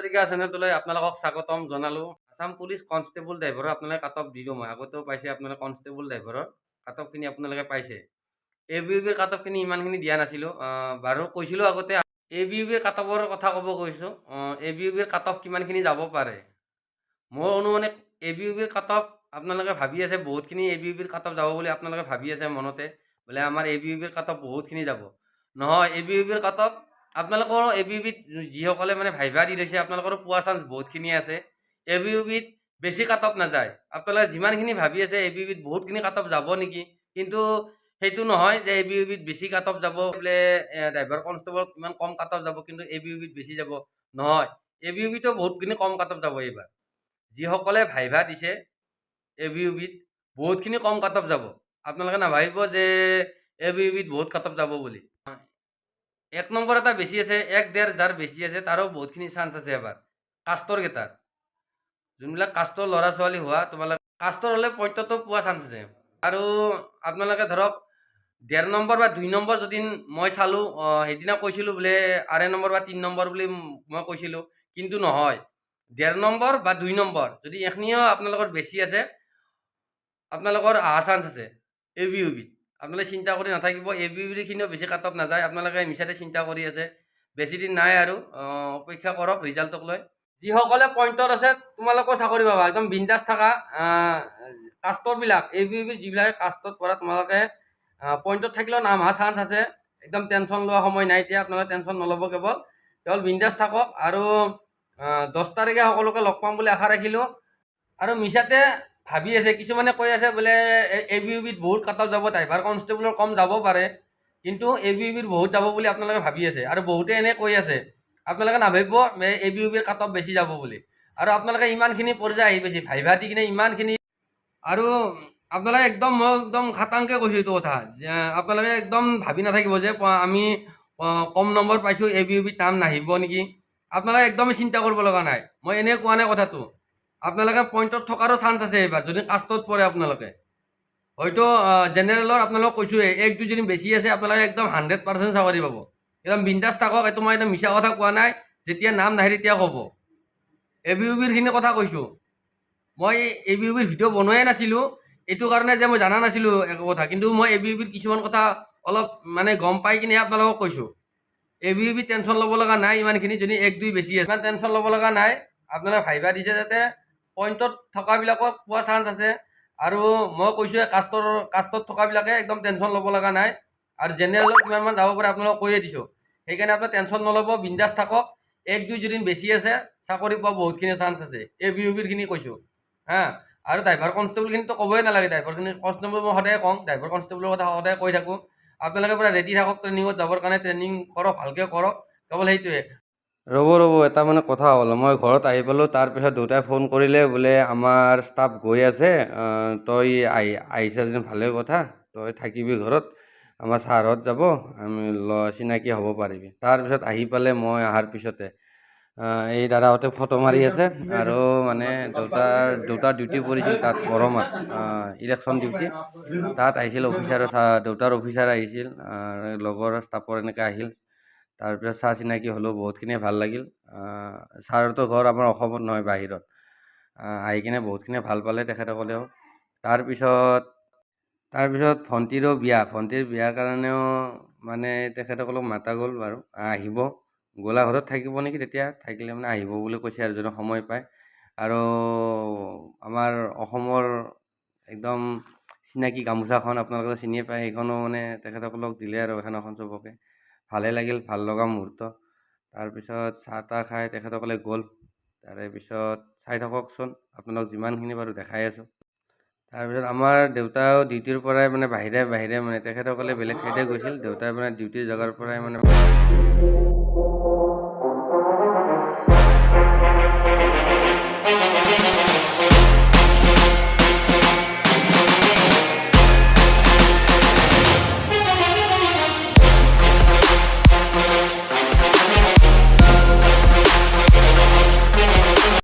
পত্ৰিকা চেনেলটোলৈ আপোনালোকক স্বাগতম জনালোঁ। আছাম পুলিচ কনষ্টেবল ড্ৰাইভাৰৰ আপোনালোকে কাট অফ দিলোঁ মই। আগতেও পাইছে আপোনালোকে কনষ্টেবল ড্ৰাইভাৰৰ কাট অফখিনি আপোনালোকে পাইছে। ABUBৰ কাট অফখিনি ইমানখিনি দিয়া নাছিলোঁ। বাৰু কৈছিলোঁ আগতে ABUBৰ কাট অফৰ কথা ক'ব কৈছোঁ। ABUBৰ কাট অফ কিমানখিনি যাব পাৰে। মোৰ অনুমানে ABUBৰ কাট অফ আপোনালোকে ভাবি আছে বহুতখিনি ABUBৰ কাট অফ যাব বুলি আপোনালোকে ভাবি আছে মনতে। বোলে আমাৰ ABUBৰ কাট অফ বহুতখিনি যাব। নহয়, ABUBৰ কাট অফ আপোনালোকৰ ABUBত যিসকলে মানে ভাইভা দি থৈছে আপোনালোকৰো পোৱা চান্স বহুতখিনি আছে। ABUBত বেছি কাট অফ নাযায়। আপোনালোকে যিমানখিনি ভাবি আছে ABUBত বহুতখিনি কাট অফ যাব নেকি, কিন্তু সেইটো নহয় যে ABUBত বেছি কাট অফ যাব বোলে ড্ৰাইভাৰ কনষ্টেবলত ইমান কম কাট অফ যাব কিন্তু ABUBত বেছি যাব নহয়। ABUBতো বহুতখিনি কম কাট অফ যাব এইবাৰ। যিসকলে ভাইভা দিছে ABUBত বহুতখিনি কম কাট অফ যাব। আপোনালোকে নাভাবিব যে ABUBত বহুত কাট অফ যাব বুলি। 1 নম্বৰ এটা বেছি আছে, 1-1.5 যাৰ বেছি আছে তাৰো বহুতখিনি চান্স আছে এবাৰ। কাষ্টৰ কেইটাৰ যোনবিলাক কাষ্টৰ ল'ৰা ছোৱালী হোৱা তোমালোকে কাষ্টৰ হ'লে পইণ্টতো পোৱা চান্স আছে। আৰু আপোনালোকে ধৰক 1.5 নম্বৰ বা 2 নম্বৰ যদি মই চালোঁ, সেইদিনা কৈছিলোঁ বোলে 2.5 নম্বৰ বা 3 নম্বৰ বুলি মই কৈছিলোঁ, কিন্তু নহয়। 1.5 নম্বৰ বা 2 নম্বৰ যদি এইখিনিও আপোনালোকৰ বেছি আছে আপোনালোকৰ অহা চান্স আছে ABUBত। আপোনালোকে চিন্তা কৰি নাথাকিব, ABUBখিনিও বেছি কাট অফ নাযায়। আপোনালোকে মিছাতে চিন্তা কৰি আছে। বেছি দিন নাই আৰু অপেক্ষা কৰক ৰিজাল্টক লৈ। যিসকলে পইণ্টত আছে তোমালোকেও চাকৰি পাবা, একদম বিন্দাছ থাকা। কাষ্টৰবিলাক ABUBত যিবিলাকে কাষ্টত পঢ়া তোমালোকে পইণ্টত থাকিলেও নাম অহা চান্স আছে। একদম টেনশ্যন লোৱা সময় নাই এতিয়া, আপোনালোকে টেনশ্যন নল'ব। কেৱল বিন্দাছ থাকক। আৰু 10 তাৰিখে সকলোকে লগ পাম বুলি আশা ৰাখিলোঁ। আৰু মিছাতে ভাবি আছে, কিছুমানে কৈ আছে বোলে ABUBত বহুত কাট অফ যাব, ড্ৰাইভাৰ কনষ্টেবলৰ কম যাব পাৰে, কিন্তু ABUBত বহুত যাব বুলি আপোনালোকে ভাবি আছে। আৰু বহুতে এনে কৈ আছে, আপোনালোকে নাভাবিব ABUBৰ কাট অফ বেছি যাব বুলি। আৰু আপোনালোকে ইমানখিনি পৰ্যায় আহি পাইছে ভাইভা দি কিনে ইমানখিনি। আৰু আপোনালোকে মই একদম খাটাংকৈ কৈছোঁ এইটো কথা, যে আপোনালোকে একদম ভাবি নাথাকিব যে আমি কম নম্বৰ পাইছোঁ ABUBত নাম নাহিব নেকি। আপোনালোকে একদমে চিন্তা কৰিব লগা নাই। মই এনেই কোৱা নাই কথাটো। আপোনালোকে পইণ্টত থকাৰো চান্স আছে এইবাৰ যদি কাষ্টত পৰে। আপোনালোকে হয়তো জেনেৰেলৰ আপোনালোকক কৈছোঁৱে 1-2 যদি বেছি আছে আপোনালোকে একদম 100% চাকৰি পাব। একদম বিন্দাছ থাকক। এইটো মই একদম মিছা কথা কোৱা নাই। যেতিয়া নাম নাহে তেতিয়া ক'ব। ABUBৰখিনি কথা কৈছোঁ। মই ABUBৰ ভিডিঅ' বনোৱাই নাছিলোঁ এইটো কাৰণে যে মই জানা নাছিলোঁ একো কথা, কিন্তু মই ABUBৰ কিছুমান কথা অলপ মানে গম পাই কিনে আপোনালোকক কৈছোঁ। ABUBত টেনশ্যন ল'ব লগা নাই ইমানখিনি। যদি 1-2 বেছি আছে ইমান টেনশ্যন ল'ব লগা নাই। আপোনালোকে ভাইভা দিছে যাতে পইণ্টত থকাবিলাকক পোৱা চান্স আছে। আৰু মই কৈছোঁ কাষ্টত থকাবিলাকে একদম টেনশ্যন ল'ব লগা নাই। আৰু জেনেৰেলত কিমানমান যাব পাৰে আপোনালোকক কৈয়ে দিছোঁ। সেইকাৰণে আপোনাৰ টেনশ্যন নল'ব, বিন্দাছ থাকক। 1-2 যদি বেছি আছে চাকৰি পোৱা বহুতখিনি চান্স আছে। ABUBৰখিনি কৈছোঁ হা। আৰু ড্ৰাইভাৰ কনষ্টেবলখিনিতো ক'বই নালাগে। ড্ৰাইভাৰ কনষ্টেবল মই সদায় কওঁ, ড্ৰাইভাৰ কনষ্টেবলৰ কথা সদায় কৈ থাকোঁ। আপোনালোকে পূৰা ৰেডি থাকক ট্ৰেইনিঙত যাবৰ কাৰণে। ট্ৰেইনিং কৰক, ভালকৈ কৰক, কেৱল সেইটোৱে। ৰ'ব এটা মানে কথা হ'ল, মই ঘৰত আহি পালোঁ। তাৰপিছত দেউতাই ফোন কৰিলে বোলে আমাৰ ষ্টাফ গৈ আছে, তই আহিছা যদি ভালেই কথা, তই থাকিবি ঘৰত, আমাৰ ছাৰহঁত যাব, আমি চিনাকি হ'ব পাৰিবি। তাৰপিছত আহি পালে মই অহাৰ পিছতে এই দাদাহঁতে ফটো মাৰি আছে। আৰু মানে দেউতাৰ ডিউটি পৰিছিল তাত গৰমত, ইলেকশ্যন ডিউটি। তাত আহিছিল অফিচাৰ, দেউতাৰ অফিচাৰ আহিছিল, লগৰ ষ্টাফৰ এনেকৈ আহিল। তাৰপিছত চাহ চিনাকি হ'লেও বহুতখিনিয়ে ভাল লাগিল। ছাৰতো ঘৰ আমাৰ অসমত নহয় বাহিৰত। আহি কিনে বহুতখিনিয়ে ভাল পালে তেখেতসকলেও। তাৰপিছত ভণ্টিৰ বিয়াৰ কাৰণেও মানে তেখেতসকলক মাতা গ'ল বাৰু। আহিব, গোলাঘাটত থাকিব নেকি, তেতিয়া থাকিলে মানে আহিব বুলি কৈছে আৰু যদি সময় পায়। আৰু আমাৰ অসমৰ একদম চিনাকি গামোচাখন আপোনালোকে চিনিয়ে পায়, সেইখনো মানে তেখেতসকলক দিলে আৰু এখন চবকে। ভালেই লাগিল, ভাল লগা মুহূৰ্ত। তাৰপিছত চাহ তাহ খাই তেখেতসকলে গ'ল। তাৰে পিছত চাই থাককচোন, আপোনালোক যিমানখিনি বাৰু দেখাই আছোঁ। তাৰপিছত আমাৰ দেউতাও ডিউটিৰ পৰাই মানে বাহিৰে মানে তেখেতসকলে বেলেগ চাইডে গৈছিল, দেউতাই মানে ডিউটিৰ জেগাৰ পৰাই মানে